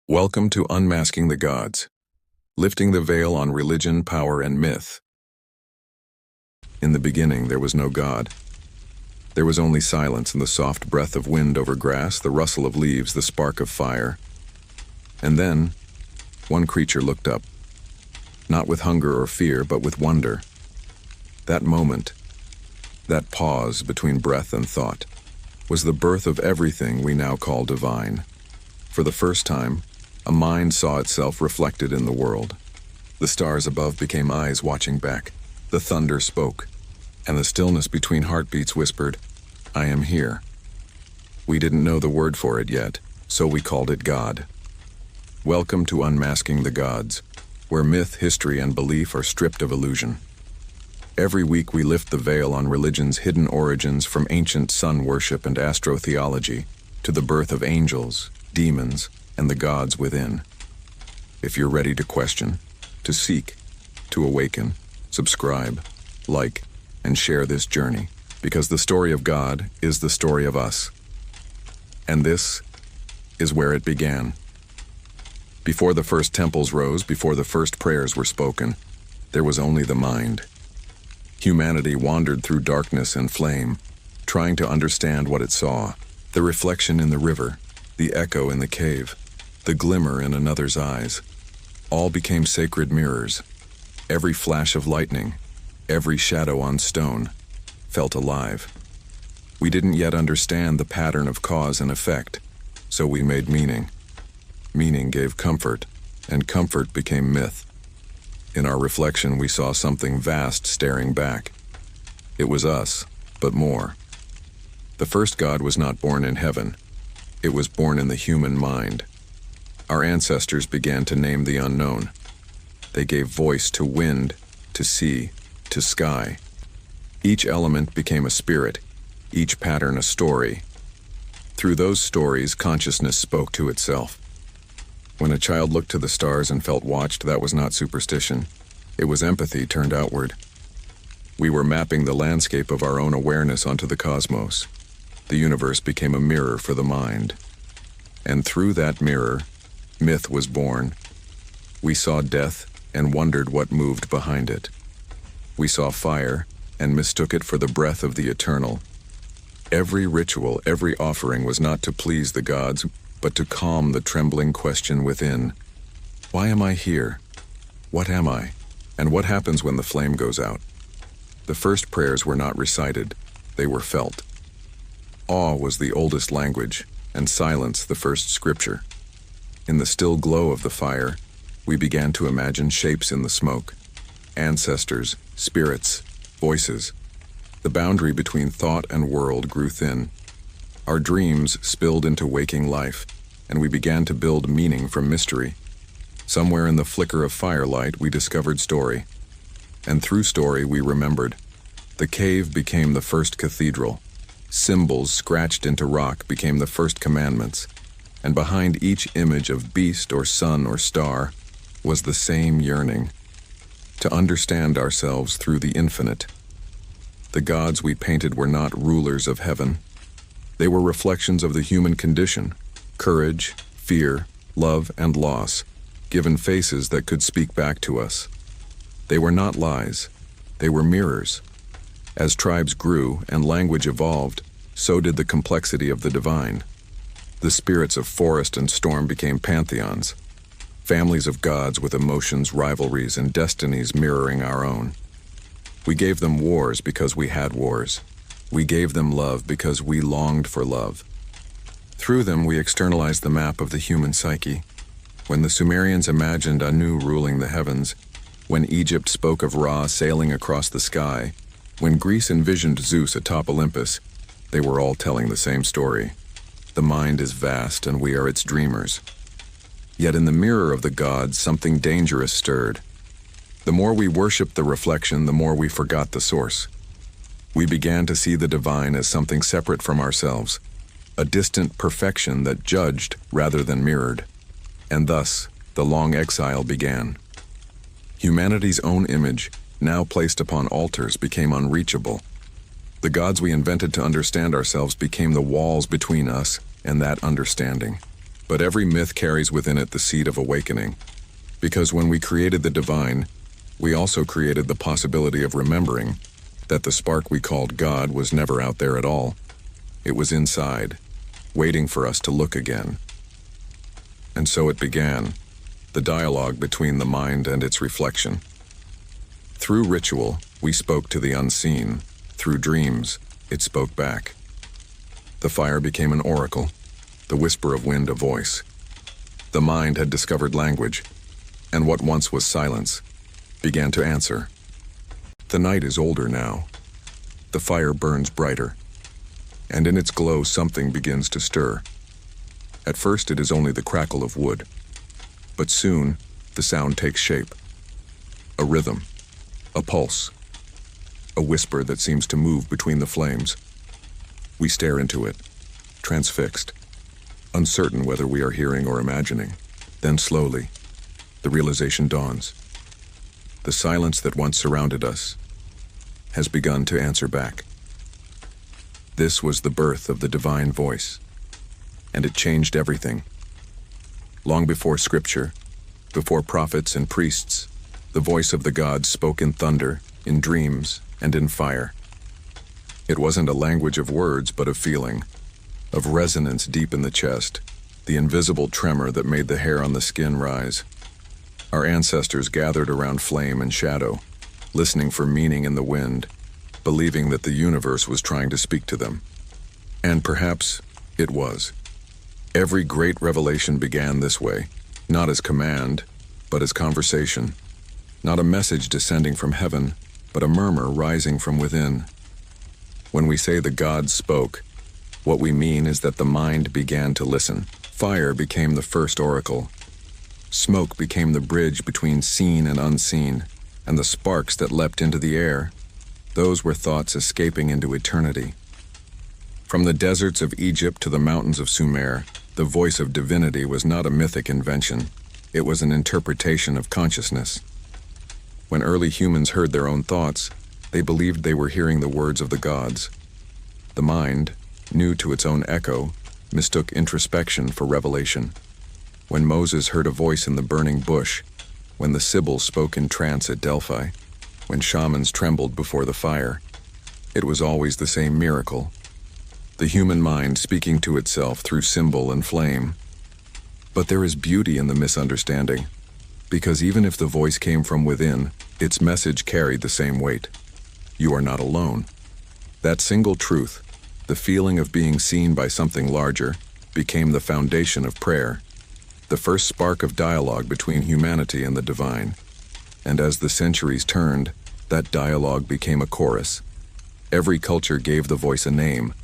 Welcome to Unmasking the Gods, lifting the veil on religion, power, and myth. In the beginning, there was no God. There was only silence and the soft breath of wind over grass, the rustle of leaves, the spark of fire. And then, one creature looked up, not with hunger or fear, but with wonder. That moment, that pause between breath and thought, was the birth of everything we now call divine. For the first time, a mind saw itself reflected in the world. The stars above became eyes watching back. The thunder spoke, and the stillness between heartbeats whispered, "I am here." We didn't know the word for it yet, so we called it God. Welcome to Unmasking the Gods, where myth, history, and belief are stripped of illusion. Every week we lift the veil on religion's hidden origins, from ancient sun worship and astrotheology to the birth of angels, demons, and the gods within. If you're ready to question, to seek, to awaken, subscribe, like, and share this journey, because the story of God is the story of us. And this is where it began. Before the first temples rose, before the first prayers were spoken, there was only the mind. Humanity wandered through darkness and flame, trying to understand what it saw. The reflection in the river, the echo in the cave, the glimmer in another's eyes, all became sacred mirrors. Every flash of lightning, every shadow on stone, felt alive. We didn't yet understand the pattern of cause and effect, so we made meaning. Meaning gave comfort, and comfort became myth. In our reflection, we saw something vast staring back. It was us, but more. The first God was not born in heaven. It was born in the human mind. Our ancestors began to name the unknown. They gave voice to wind, to sea, to sky. Each element became a spirit, each pattern a story. Through those stories, consciousness spoke to itself. When a child looked to the stars and felt watched, that was not superstition. It was empathy turned outward. We were mapping the landscape of our own awareness onto the cosmos. The universe became a mirror for the mind. And through that mirror, myth was born. We saw death and wondered what moved behind it. We saw fire and mistook it for the breath of the eternal. Every ritual, every offering was not to please the gods, but to calm the trembling question within. Why am I here? What am I? And what happens when the flame goes out? The first prayers were not recited, they were felt. Awe was the oldest language, and silence the first scripture. In the still glow of the fire, we began to imagine shapes in the smoke. Ancestors, spirits, voices. The boundary between thought and world grew thin. Our dreams spilled into waking life, and we began to build meaning from mystery. Somewhere in the flicker of firelight, we discovered story. And through story, we remembered. The cave became the first cathedral. Symbols scratched into rock became the first commandments. And behind each image of beast or sun or star was the same yearning. To understand ourselves through the infinite. The gods we painted were not rulers of heaven. They were reflections of the human condition, courage, fear, love, and loss, given faces that could speak back to us. They were not lies, they were mirrors. As tribes grew and language evolved, so did the complexity of the divine. The spirits of forest and storm became pantheons, families of gods with emotions, rivalries, and destinies mirroring our own. We gave them wars because we had wars. We gave them love because we longed for love. Through them, we externalized the map of the human psyche. When the Sumerians imagined Anu ruling the heavens, when Egypt spoke of Ra sailing across the sky, when Greece envisioned Zeus atop Olympus, they were all telling the same story. The mind is vast, and we are its dreamers. Yet in the mirror of the gods, something dangerous stirred. The more we worshipped the reflection, the more we forgot the source. We began to see the divine as something separate from ourselves, a distant perfection that judged rather than mirrored. And thus, the long exile began. Humanity's own image, now placed upon altars, became unreachable. The gods we invented to understand ourselves became the walls between us and that understanding. But every myth carries within it the seed of awakening, because when we created the divine, we also created the possibility of remembering that the spark we called God was never out there at all. It was inside, waiting for us to look again. And so it began, the dialogue between the mind and its reflection. Through ritual, we spoke to the unseen. Through dreams, it spoke back. The fire became an oracle, the whisper of wind a voice. The mind had discovered language, and what once was silence began to answer. The night is older now. The fire burns brighter, and in its glow something begins to stir. At first it is only the crackle of wood, but soon the sound takes shape. A rhythm, a pulse, a whisper that seems to move between the flames. We stare into it, transfixed, uncertain whether we are hearing or imagining. Then slowly, the realization dawns. The silence that once surrounded us has begun to answer back. This was the birth of the divine voice, and it changed everything. Long before scripture, before prophets and priests, the voice of the gods spoke in thunder, in dreams, and in fire. It wasn't a language of words, but of feeling, of resonance deep in the chest, the invisible tremor that made the hair on the skin rise. Our ancestors gathered around flame and shadow, listening for meaning in the wind, believing that the universe was trying to speak to them. And perhaps it was. Every great revelation began this way, not as command, but as conversation. Not a message descending from heaven, but a murmur rising from within. When we say the gods spoke, what we mean is that the mind began to listen. Fire became the first oracle. Smoke became the bridge between seen and unseen, and the sparks that leapt into the air, those were thoughts escaping into eternity. From the deserts of Egypt to the mountains of Sumer, the voice of divinity was not a mythic invention. It was an interpretation of consciousness. When early humans heard their own thoughts, they believed they were hearing the words of the gods. The mind, new to its own echo, mistook introspection for revelation. When Moses heard a voice in the burning bush, when the Sibyl spoke in trance at Delphi, when shamans trembled before the fire, it was always the same miracle. The human mind speaking to itself through symbol and flame. But there is beauty in the misunderstanding, because even if the voice came from within, its message carried the same weight. You are not alone. That single truth, the feeling of being seen by something larger, became the foundation of prayer, the first spark of dialogue between humanity and the divine. And as the centuries turned, that dialogue became a chorus. Every culture gave the voice a name.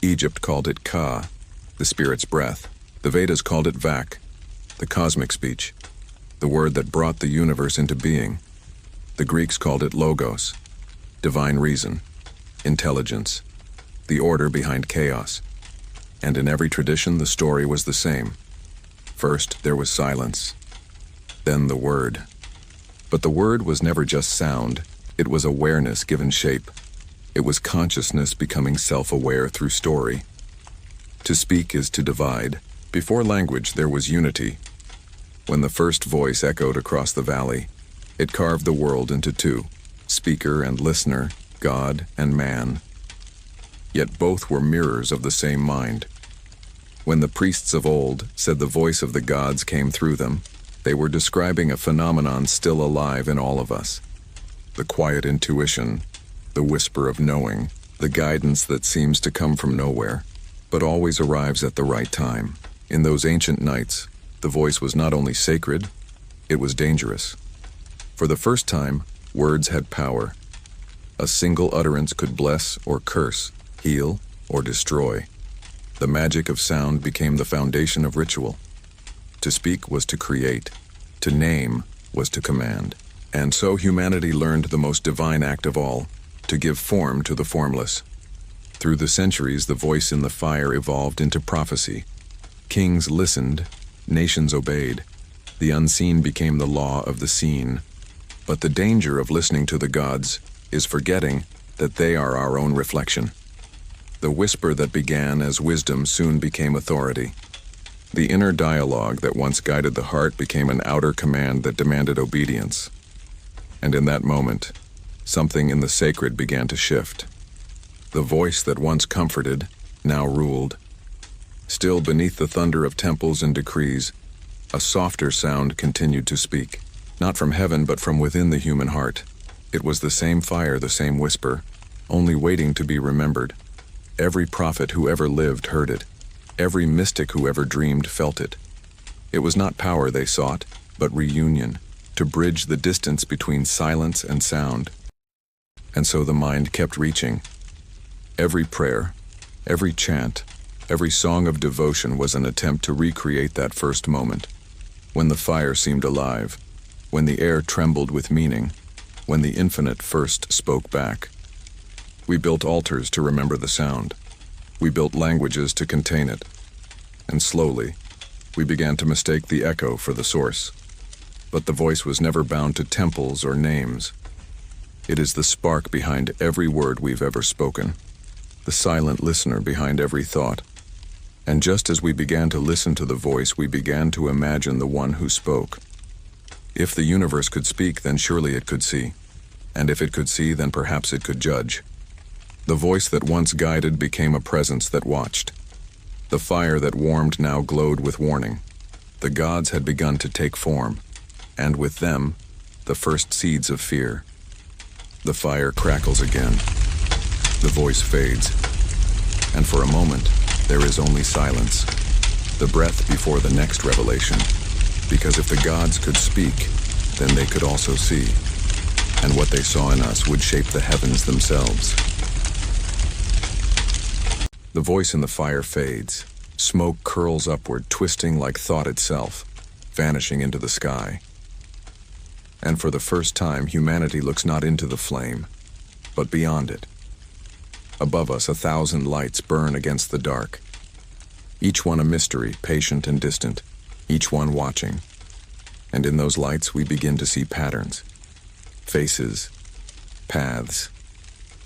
Egypt called it Ka, the spirit's breath. The Vedas called it Vak, the cosmic speech, the word that brought the universe into being. The Greeks called it Logos, divine reason, intelligence, the order behind chaos. And in every tradition, the story was the same. First, there was silence, then the word. But the word was never just sound, it was awareness given shape. It was consciousness becoming self-aware through story. To speak is to divide. Before language, there was unity. When the first voice echoed across the valley, it carved the world into two, speaker and listener, God and man. Yet both were mirrors of the same mind. When the priests of old said the voice of the gods came through them, they were describing a phenomenon still alive in all of us. The quiet intuition, the whisper of knowing, the guidance that seems to come from nowhere, but always arrives at the right time. In those ancient nights, the voice was not only sacred, it was dangerous. For the first time, words had power. A single utterance could bless or curse, heal or destroy. The magic of sound became the foundation of ritual. To speak was to create, to name was to command. And so humanity learned the most divine act of all, to give form to the formless. Through the centuries, the voice in the fire evolved into prophecy. Kings listened, nations obeyed. The unseen became the law of the seen. But the danger of listening to the gods is forgetting that they are our own reflection. The whisper that began as wisdom soon became authority. The inner dialogue that once guided the heart became an outer command that demanded obedience. And in that moment, something in the sacred began to shift. The voice that once comforted now ruled. Still beneath the thunder of temples and decrees, a softer sound continued to speak, not from heaven but from within the human heart. It was the same fire, the same whisper, only waiting to be remembered. Every prophet who ever lived heard it. Every mystic who ever dreamed felt it. It was not power they sought, but reunion, to bridge the distance between silence and sound. And so the mind kept reaching. Every prayer, every chant, every song of devotion was an attempt to recreate that first moment, when the fire seemed alive, when the air trembled with meaning, when the infinite first spoke back. We built altars to remember the sound. We built languages to contain it. And slowly, we began to mistake the echo for the source. But the voice was never bound to temples or names. It is the spark behind every word we've ever spoken, the silent listener behind every thought. And just as we began to listen to the voice, we began to imagine the one who spoke. If the universe could speak, then surely it could see. And if it could see, then perhaps it could judge. The voice that once guided became a presence that watched. The fire that warmed now glowed with warning. The gods had begun to take form, and with them, the first seeds of fear. The fire crackles again. The voice fades. And for a moment, there is only silence. The breath before the next revelation. Because if the gods could speak, then they could also see. And what they saw in us would shape the heavens themselves. The voice in the fire fades. Smoke curls upward, twisting like thought itself, vanishing into the sky. And for the first time, humanity looks not into the flame, but beyond it. Above us, 1,000 lights burn against the dark. Each one a mystery, patient and distant, each one watching. And in those lights, we begin to see patterns, faces, paths,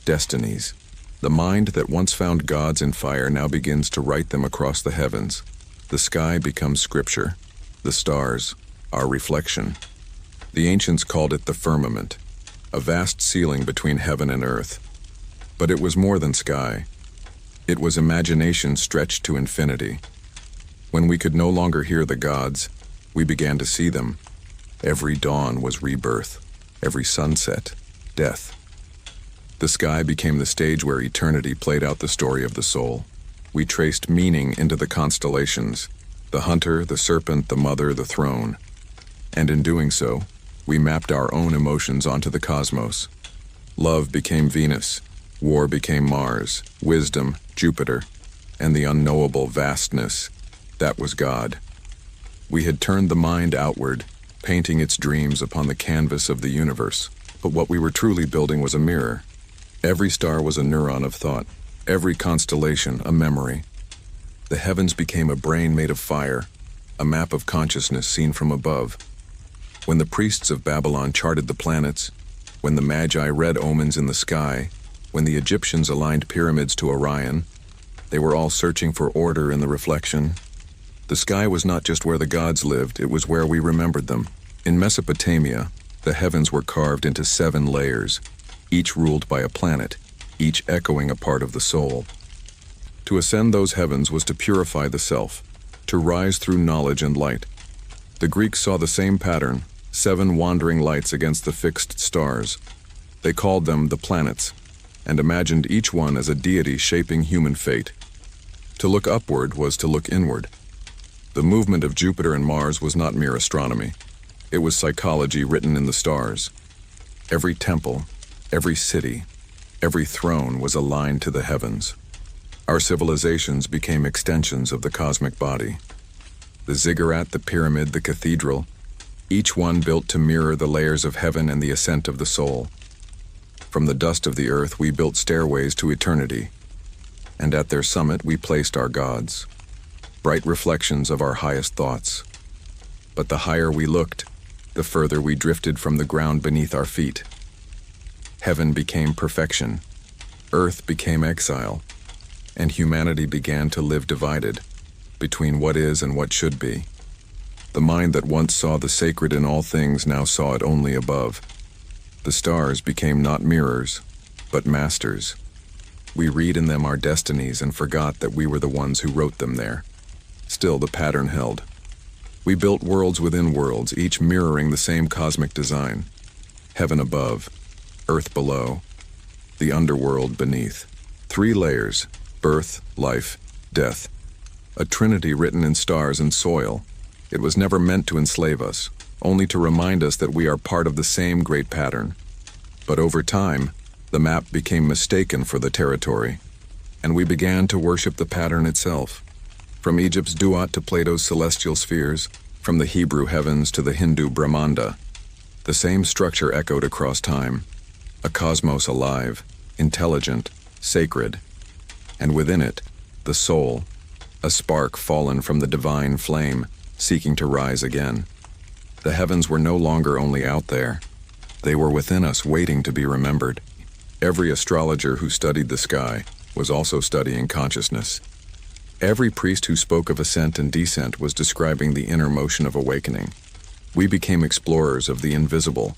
destinies. The mind that once found gods in fire now begins to write them across the heavens. The sky becomes scripture, the stars, our reflection. The ancients called it the firmament, a vast ceiling between heaven and earth. But it was more than sky. It was imagination stretched to infinity. When we could no longer hear the gods, we began to see them. Every dawn was rebirth, every sunset, death. The sky became the stage where eternity played out the story of the soul. We traced meaning into the constellations, the hunter, the serpent, the mother, the throne. And in doing so, we mapped our own emotions onto the cosmos. Love became Venus, war became Mars, wisdom, Jupiter, and the unknowable vastness, that was God. We had turned the mind outward, painting its dreams upon the canvas of the universe. But what we were truly building was a mirror. Every star was a neuron of thought, every constellation a memory. The heavens became a brain made of fire, a map of consciousness seen from above. When the priests of Babylon charted the planets, when the Magi read omens in the sky, when the Egyptians aligned pyramids to Orion, they were all searching for order in the reflection. The sky was not just where the gods lived, it was where we remembered them. In Mesopotamia, the heavens were carved into 7 layers, each ruled by a planet, each echoing a part of the soul. To ascend those heavens was to purify the self, to rise through knowledge and light. The Greeks saw the same pattern, 7 wandering lights against the fixed stars. They called them the planets, and imagined each one as a deity shaping human fate. To look upward was to look inward. The movement of Jupiter and Mars was not mere astronomy. It was psychology written in the stars. Every temple, every city, every throne was aligned to the heavens. Our civilizations became extensions of the cosmic body. The ziggurat, the pyramid, the cathedral, each one built to mirror the layers of heaven and the ascent of the soul. From the dust of the earth, we built stairways to eternity, and at their summit we placed our gods, bright reflections of our highest thoughts. But the higher we looked, the further we drifted from the ground beneath our feet. Heaven became perfection, earth became exile, and humanity began to live divided. between what is and what should be. The mind that once saw the sacred in all things now saw it only above. The stars became not mirrors, but masters. We read in them our destinies and forgot that we were the ones who wrote them there. Still, the pattern held. We built worlds within worlds, each mirroring the same cosmic design. Heaven above, earth below, the underworld beneath. 3 layers: birth, life, death. A trinity written in stars and soil. It was never meant to enslave us, only to remind us that we are part of the same great pattern. But over time, the map became mistaken for the territory, and we began to worship the pattern itself. From Egypt's Duat to Plato's celestial spheres, from the Hebrew heavens to the Hindu Brahmanda, the same structure echoed across time. A cosmos alive, intelligent, sacred, and within it, the soul, a spark fallen from the divine flame, seeking to rise again. The heavens were no longer only out there. They were within us, waiting to be remembered. Every astrologer who studied the sky was also studying consciousness. Every priest who spoke of ascent and descent was describing the inner motion of awakening. We became explorers of the invisible.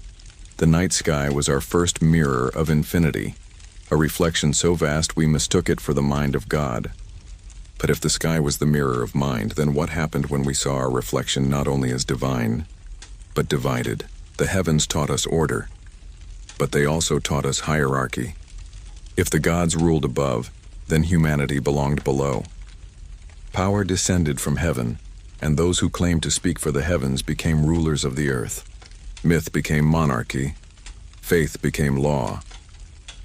The night sky was our first mirror of infinity, a reflection so vast we mistook it for the mind of God. But if the sky was the mirror of mind, then what happened when we saw our reflection not only as divine, but divided? The heavens taught us order, but they also taught us hierarchy. If the gods ruled above, then humanity belonged below. Power descended from heaven, and those who claimed to speak for the heavens became rulers of the earth. Myth became monarchy. Faith became law.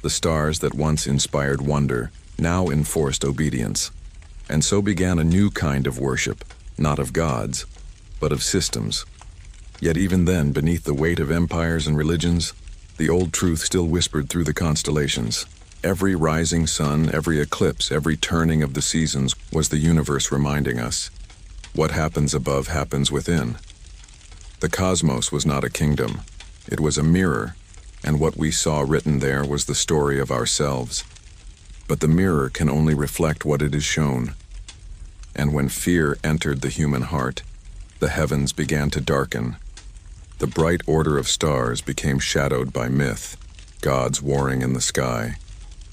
The stars that once inspired wonder now enforced obedience. And so began a new kind of worship, not of gods, but of systems. Yet even then, beneath the weight of empires and religions, the old truth still whispered through the constellations. Every rising sun, every eclipse, every turning of the seasons was the universe reminding us, what happens above happens within. The cosmos was not a kingdom, it was a mirror, and what we saw written there was the story of ourselves. But the mirror can only reflect what it is shown. And when fear entered the human heart, the heavens began to darken. The bright order of stars became shadowed by myth, gods warring in the sky,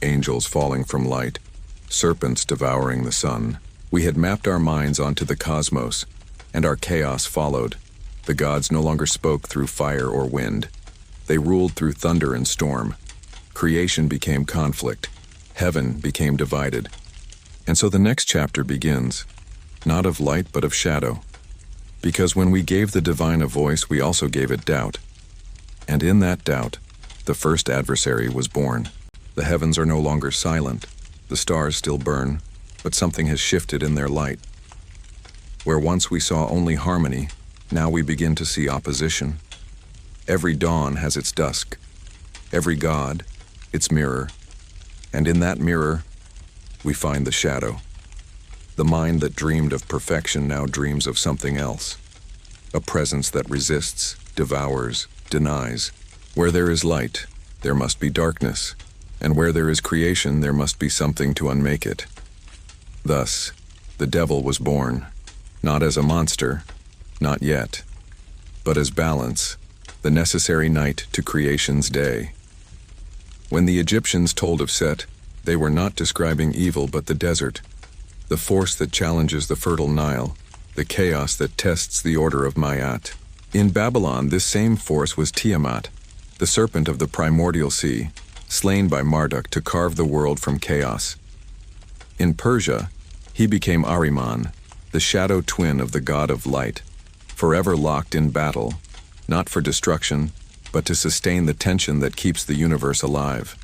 angels falling from light, serpents devouring the sun. We had mapped our minds onto the cosmos, and our chaos followed. The gods no longer spoke through fire or wind. They ruled through thunder and storm. Creation became conflict. Heaven became divided. And so the next chapter begins, not of light but of shadow. Because when we gave the divine a voice, we also gave it doubt. And in that doubt, the first adversary was born. The heavens are no longer silent. The stars still burn, but something has shifted in their light. Where once we saw only harmony, now we begin to see opposition. Every dawn has its dusk. Every god, its mirror. And in that mirror, we find the shadow. The mind that dreamed of perfection now dreams of something else. A presence that resists, devours, denies. Where there is light, there must be darkness. And where there is creation, there must be something to unmake it. Thus, the devil was born, not as a monster, not yet, but as balance, the necessary night to creation's day. When the Egyptians told of Set, they were not describing evil but the desert, the force that challenges the fertile Nile, the chaos that tests the order of Mayat. In Babylon, this same force was Tiamat, the serpent of the primordial sea, slain by Marduk to carve the world from chaos. In Persia, he became Ahriman, the shadow twin of the god of light, forever locked in battle, not for destruction, but to sustain the tension that keeps the universe alive.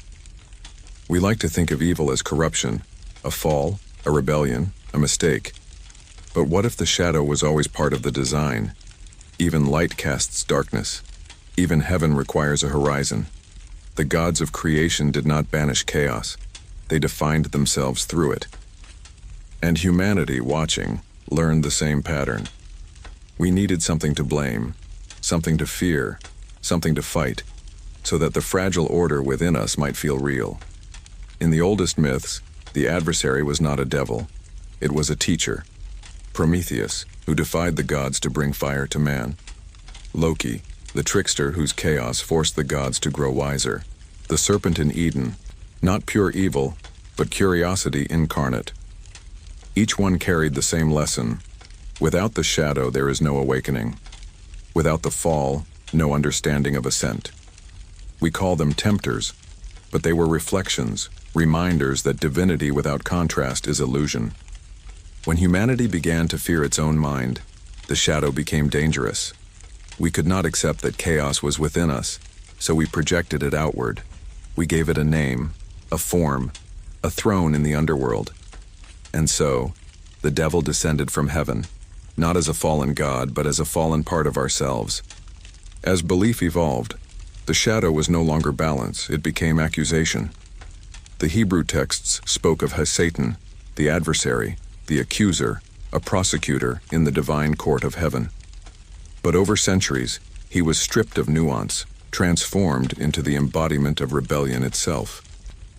We like to think of evil as corruption, a fall, a rebellion, a mistake. But what if the shadow was always part of the design? Even light casts darkness. Even heaven requires a horizon. The gods of creation did not banish chaos. They defined themselves through it. And humanity, watching, learned the same pattern. We needed something to blame, something to fear, something to fight, so that the fragile order within us might feel real. In the oldest myths, the adversary was not a devil. It was a teacher. Prometheus, who defied the gods to bring fire to man. Loki, the trickster whose chaos forced the gods to grow wiser. The serpent in Eden, not pure evil, but curiosity incarnate. Each one carried the same lesson. Without the shadow, there is no awakening. Without the fall, no understanding of ascent. We call them tempters, but they were reflections, reminders that divinity without contrast is illusion. When humanity began to fear its own mind, the shadow became dangerous. We could not accept that chaos was within us, so we projected it outward. We gave it a name, a form, a throne in the underworld. And so, the devil descended from heaven, not as a fallen god, but as a fallen part of ourselves. As belief evolved, the shadow was no longer balance, it became accusation. The Hebrew texts spoke of Satan, the adversary, the accuser, a prosecutor in the divine court of heaven. But over centuries, he was stripped of nuance, transformed into the embodiment of rebellion itself.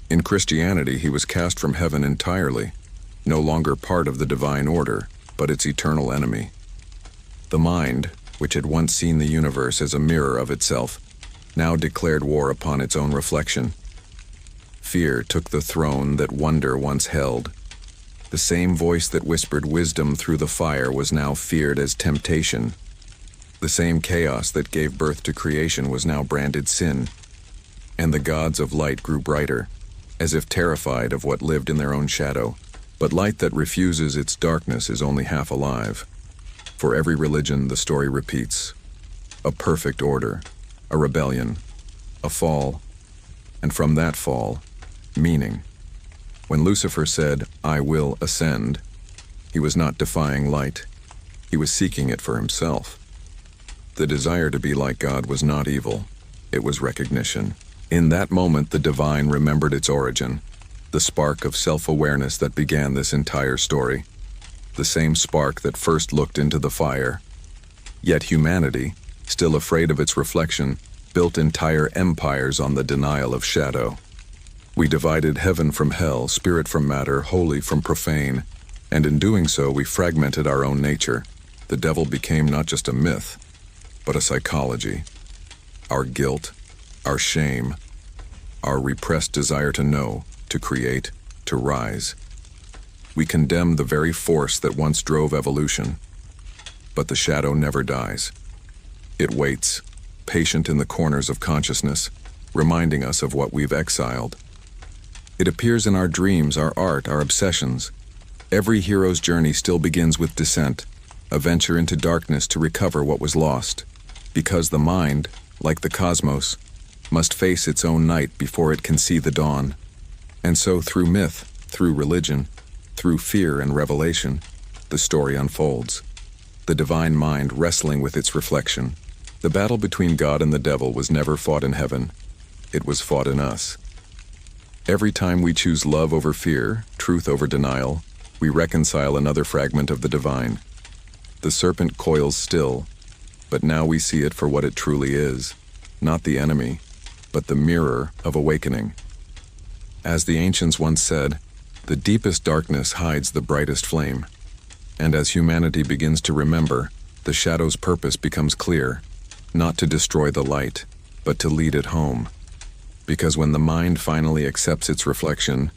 In Christianity, he was cast from heaven entirely, no longer part of the divine order, but its eternal enemy. The mind, which had once seen the universe as a mirror of itself, now declared war upon its own reflection. Fear took the throne that wonder once held. The same voice that whispered wisdom through the fire was now feared as temptation. The same chaos that gave birth to creation was now branded sin. And the gods of light grew brighter, as if terrified of what lived in their own shadow. But light that refuses its darkness is only half alive. For every religion, the story repeats. A perfect order, a rebellion, a fall, and from that fall, meaning. When Lucifer said, "I will ascend," he was not defying light. He was seeking it for himself. The desire to be like God was not evil. It was recognition. In that moment, the divine remembered its origin, the spark of self-awareness that began this entire story, the same spark that first looked into the fire. Yet humanity, still afraid of its reflection, built entire empires on the denial of shadow. We divided heaven from hell, spirit from matter, holy from profane, and in doing so we fragmented our own nature. The devil became not just a myth, but a psychology. Our guilt, our shame, our repressed desire to know, to create, to rise. We condemn the very force that once drove evolution. But the shadow never dies. It waits, patient in the corners of consciousness, reminding us of what we've exiled. It appears in our dreams, our art, our obsessions. Every hero's journey still begins with descent, a venture into darkness to recover what was lost. Because the mind, like the cosmos, must face its own night before it can see the dawn. And so through myth, through religion, through fear and revelation, the story unfolds. The divine mind wrestling with its reflection. The battle between God and the devil was never fought in heaven. It was fought in us. Every time we choose love over fear, truth over denial, we reconcile another fragment of the divine. The serpent coils still, but now we see it for what it truly is, not the enemy, but the mirror of awakening. As the ancients once said, the deepest darkness hides the brightest flame. And as humanity begins to remember, the shadow's purpose becomes clear, not to destroy the light, but to lead it home. Because when the mind finally accepts its reflection,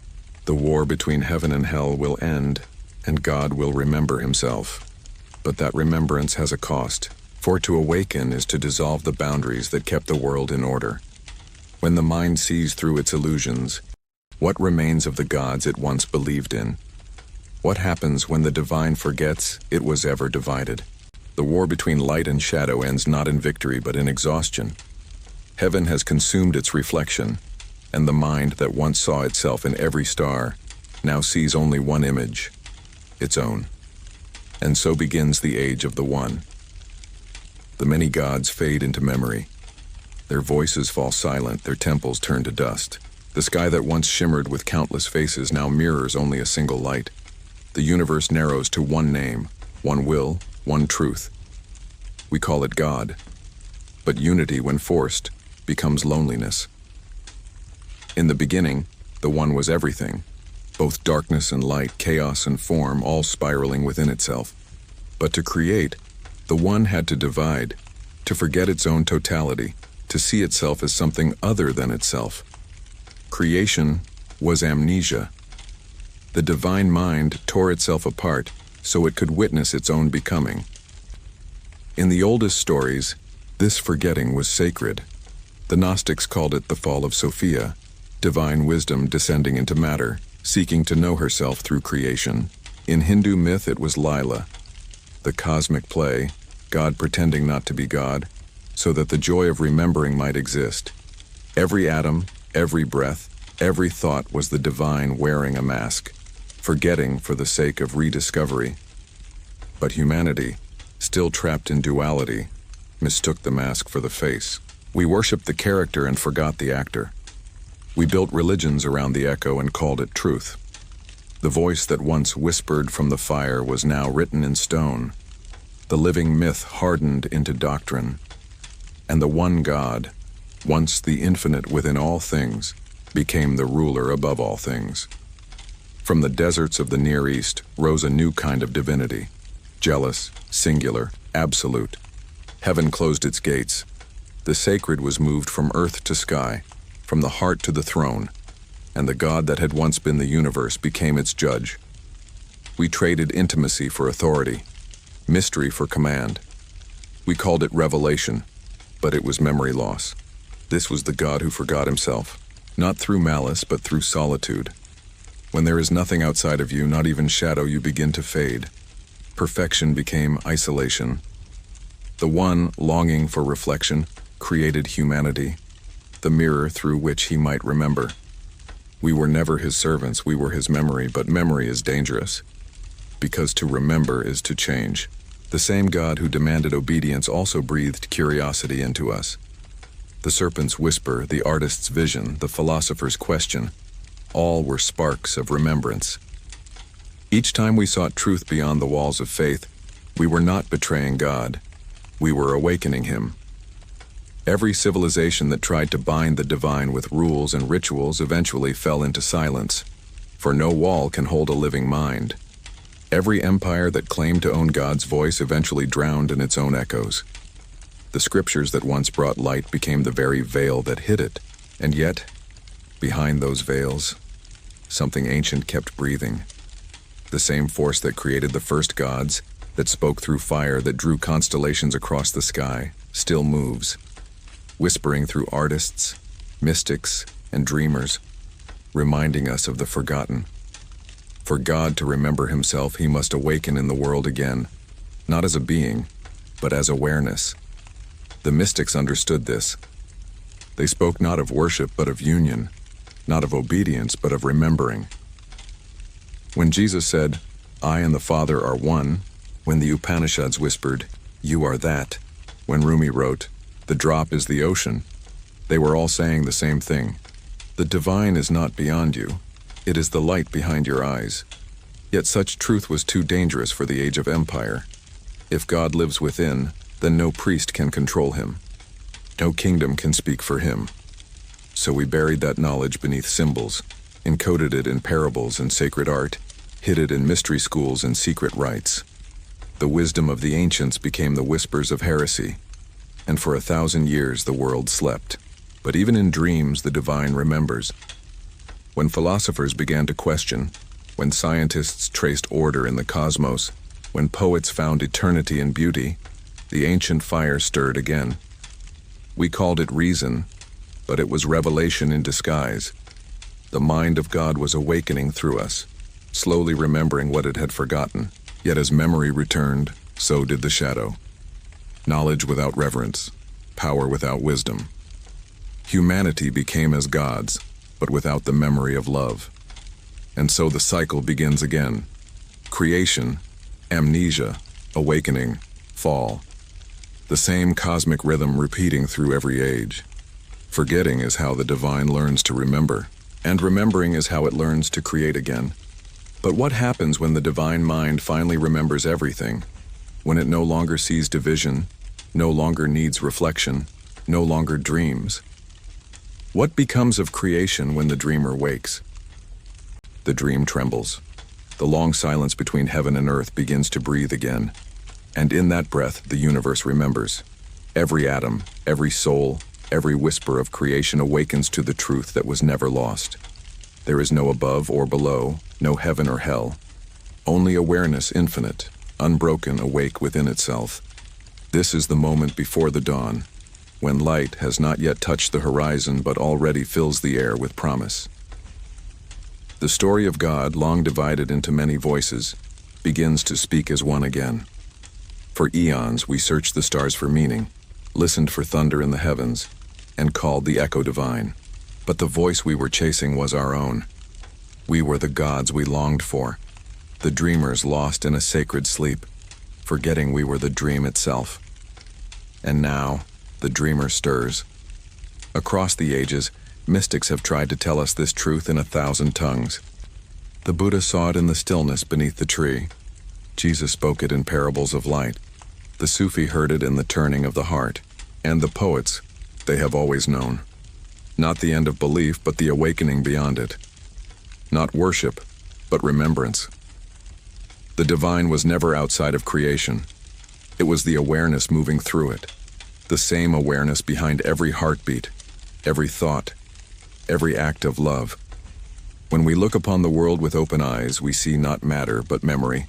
the war between heaven and hell will end, and God will remember himself. But that remembrance has a cost, for to awaken is to dissolve the boundaries that kept the world in order. When the mind sees through its illusions, what remains of the gods it once believed in? What happens when the divine forgets it was ever divided? The war between light and shadow ends not in victory but in exhaustion. Heaven has consumed its reflection, and the mind that once saw itself in every star now sees only one image, its own. And so begins the age of the One. The many gods fade into memory. Their voices fall silent, their temples turn to dust. The sky that once shimmered with countless faces now mirrors only a single light. The universe narrows to one name, one will, one truth. We call it God. But unity, when forced, becomes loneliness. In the beginning, the One was everything, both darkness and light, chaos and form, all spiraling within itself. But to create, the one had to divide, to forget its own totality, to see itself as something other than itself. Creation was amnesia. The divine mind tore itself apart so it could witness its own becoming. In the oldest stories, this forgetting was sacred. The Gnostics called it the fall of Sophia, divine wisdom descending into matter, seeking to know herself through creation. In Hindu myth, it was Lila, the cosmic play, God pretending not to be God, so that the joy of remembering might exist. Every atom, every breath, every thought was the divine wearing a mask, forgetting for the sake of rediscovery. But humanity, still trapped in duality, mistook the mask for the face. We worshipped the character and forgot the actor. We built religions around the echo and called it truth. The voice that once whispered from the fire was now written in stone. The living myth hardened into doctrine. And the one God, once the infinite within all things, became the ruler above all things. From the deserts of the Near East rose a new kind of divinity, jealous, singular, absolute. Heaven closed its gates. The sacred was moved from earth to sky, from the heart to the throne, and the God that had once been the universe became its judge. We traded intimacy for authority, mystery for command. We called it revelation, but it was memory loss. This was the God who forgot himself, not through malice but through solitude. When there is nothing outside of you, not even shadow, you begin to fade. Perfection became isolation. The one, longing for reflection, created humanity, the mirror through which he might remember. We were never his servants, we were his memory, but memory is dangerous, because to remember is to change. The same God who demanded obedience also breathed curiosity into us. The serpent's whisper, the artist's vision, the philosopher's question, all were sparks of remembrance. Each time we sought truth beyond the walls of faith, we were not betraying God, we were awakening him. Every civilization that tried to bind the divine with rules and rituals eventually fell into silence, for no wall can hold a living mind. Every empire that claimed to own God's voice eventually drowned in its own echoes. The scriptures that once brought light became the very veil that hid it, and yet, behind those veils, something ancient kept breathing. The same force that created the first gods, that spoke through fire, that drew constellations across the sky, still moves, whispering through artists, mystics, and dreamers, reminding us of the forgotten. For God to remember himself, he must awaken in the world again, not as a being, but as awareness. The mystics understood this. They spoke not of worship, but of union, not of obedience, but of remembering. When Jesus said, "I and the Father are one," when the Upanishads whispered, "You are that," when Rumi wrote, "The drop is the ocean," they were all saying the same thing. The divine is not beyond you. It is the light behind your eyes. Yet such truth was too dangerous for the age of empire. If God lives within, then no priest can control him. No kingdom can speak for him. So we buried that knowledge beneath symbols, encoded it in parables and sacred art, hid it in mystery schools and secret rites. The wisdom of the ancients became the whispers of heresy, and for 1,000 years the world slept. But even in dreams, the divine remembers. When philosophers began to question, when scientists traced order in the cosmos, when poets found eternity in beauty, the ancient fire stirred again. We called it reason, but it was revelation in disguise. The mind of God was awakening through us, slowly remembering what it had forgotten. Yet as memory returned, so did the shadow. Knowledge without reverence, power without wisdom. Humanity became as gods, but without the memory of love. And so the cycle begins again. Creation, amnesia, awakening, fall. The same cosmic rhythm repeating through every age. Forgetting is how the divine learns to remember, and remembering is how it learns to create again. But what happens when the divine mind finally remembers everything? When it no longer sees division, no longer needs reflection, no longer dreams? What becomes of creation when the dreamer wakes? The dream trembles. The long silence between heaven and earth begins to breathe again. And in that breath, the universe remembers. Every atom, every soul, every whisper of creation awakens to the truth that was never lost. There is no above or below, no heaven or hell. Only awareness infinite, unbroken, awake within itself. This is the moment before the dawn, when light has not yet touched the horizon but already fills the air with promise. The story of God, long divided into many voices, begins to speak as one again. For eons we searched the stars for meaning, listened for thunder in the heavens, and called the echo divine. But the voice we were chasing was our own. We were the gods we longed for, the dreamers lost in a sacred sleep, forgetting we were the dream itself. And now, the dreamer stirs. Across the ages, mystics have tried to tell us this truth in 1,000 tongues. The Buddha saw it in the stillness beneath the tree. Jesus spoke it in parables of light. The Sufi heard it in the turning of the heart. And the poets, they have always known. Not the end of belief, but the awakening beyond it. Not worship, but remembrance. The divine was never outside of creation. It was the awareness moving through it. The same awareness behind every heartbeat, every thought, every act of love. When we look upon the world with open eyes, we see not matter, but memory.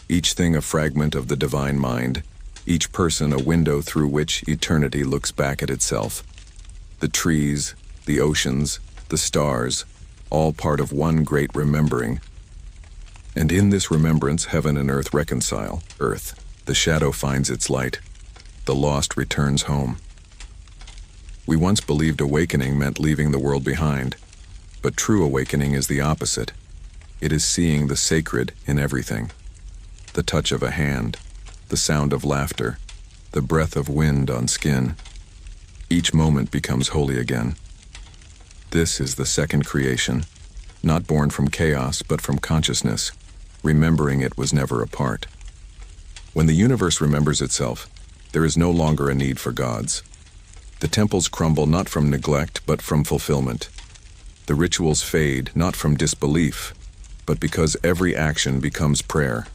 Each thing a fragment of the divine mind, each person a window through which eternity looks back at itself. The trees, the oceans, the stars, all part of one great remembering. And in this remembrance, heaven and earth reconcile. Earth, the shadow finds its light. The lost returns home. We once believed awakening meant leaving the world behind, but true awakening is the opposite. It is seeing the sacred in everything. The touch of a hand, the sound of laughter, the breath of wind on skin. Each moment becomes holy again. This is the second creation, not born from chaos but from consciousness, remembering it was never apart. When the universe remembers itself, there is no longer a need for gods. The temples crumble not from neglect but from fulfillment. The rituals fade not from disbelief, but because every action becomes prayer.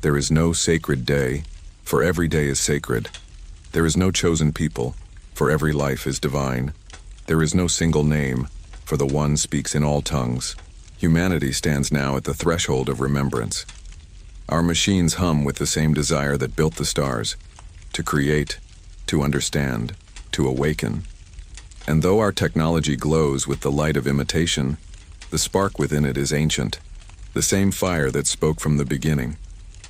There is no sacred day, for every day is sacred. There is no chosen people, for every life is divine. There is no single name, for the one speaks in all tongues. Humanity stands now at the threshold of remembrance. Our machines hum with the same desire that built the stars, to create, to understand, to awaken. And though our technology glows with the light of imitation, the spark within it is ancient, the same fire that spoke from the beginning.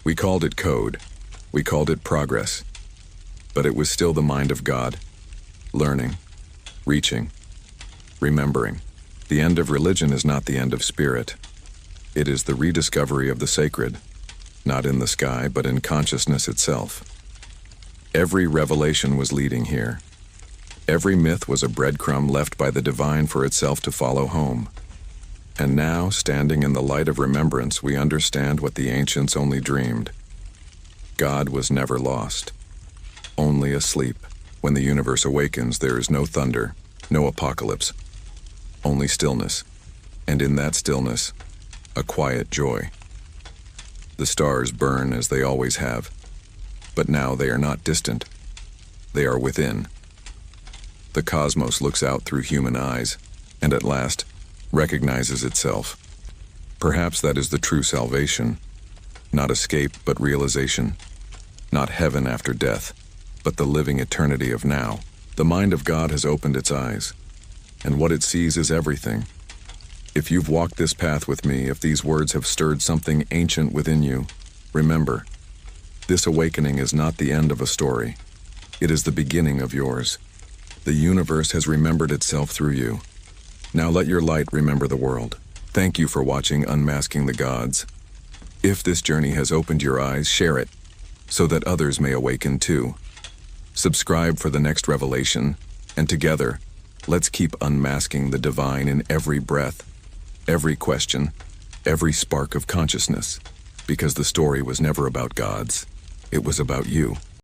We called it code, we called it progress, but it was still the mind of God, learning, reaching, remembering. The end of religion is not the end of spirit. It is the rediscovery of the sacred, not in the sky, but in consciousness itself. Every revelation was leading here. Every myth was a breadcrumb left by the divine for itself to follow home. And now, standing in the light of remembrance, we understand what the ancients only dreamed. God was never lost, only asleep. When the universe awakens, there is no thunder, no apocalypse, only stillness. And in that stillness, a quiet joy. The stars burn as they always have, but now they are not distant. They are within. The cosmos looks out through human eyes, and at last, recognizes itself. Perhaps that is the true salvation. Not escape, but realization. Not heaven after death, but the living eternity of now. The mind of God has opened its eyes, and what it sees is everything. If you've walked this path with me, if these words have stirred something ancient within you, remember, this awakening is not the end of a story. It is the beginning of yours. The universe has remembered itself through you. Now let your light remember the world. Thank you for watching Unmasking the Gods. If this journey has opened your eyes, share it, so that others may awaken too. Subscribe for the next revelation, and together, let's keep unmasking the divine in every breath, every question, every spark of consciousness, because the story was never about gods. It was about you.